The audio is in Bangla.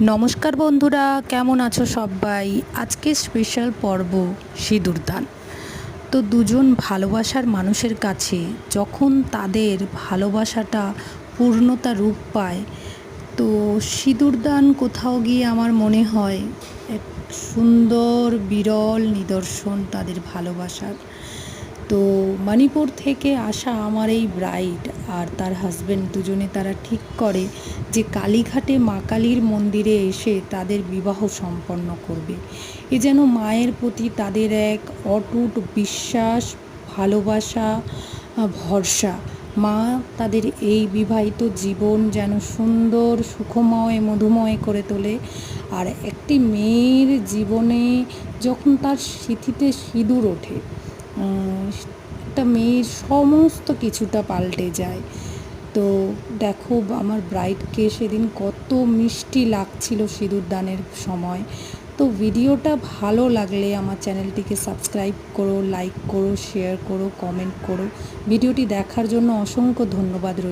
নমস্কার বন্ধুরা, কেমন আছো সবাই? আজকে স্পেশাল পর্ব সিঁদুরদান। তো দুজন ভালোবাসার মানুষের কাছে যখন তাদের ভালোবাসাটা পূর্ণতা রূপ পায়, তো সিঁদুরদান কোথাও গিয়ে আমার মনে হয় এক সুন্দর বিরল নিদর্শন তাদের ভালোবাসার। তো মণিপুর থেকে আসা আমার এই ব্রাইড আর তার হাজব্যান্ড দুজনে তারা ঠিক করে যে কালীঘাটে মা কালীর মন্দিরে এসে তাদের বিবাহ সম্পন্ন করবে। এ যেন মায়ের প্রতি তাদের এক অটুট বিশ্বাস, ভালোবাসা, ভরসা। মা তাদের এই বিবাহিত জীবন যেন সুন্দর, সুখময়, মধুময় করে তোলে। আর একটি মেয়ের জীবনে যখন তার সিঁথিতে সিঁদুর ওঠে, একটা মেয়ের সমস্ত কিছুটা পাল্টে যায়। তো দেখো আমার ব্রাইডকে সেদিন কত মিষ্টি লাগছিল সিঁদুরদানের সময়। তো ভিডিওটা ভালো লাগলে আমার চ্যানেলটিকে সাবস্ক্রাইব করো, লাইক করো, শেয়ার করো, কমেন্ট করো। ভিডিওটি দেখার জন্য অসংখ্য ধন্যবাদ রইল।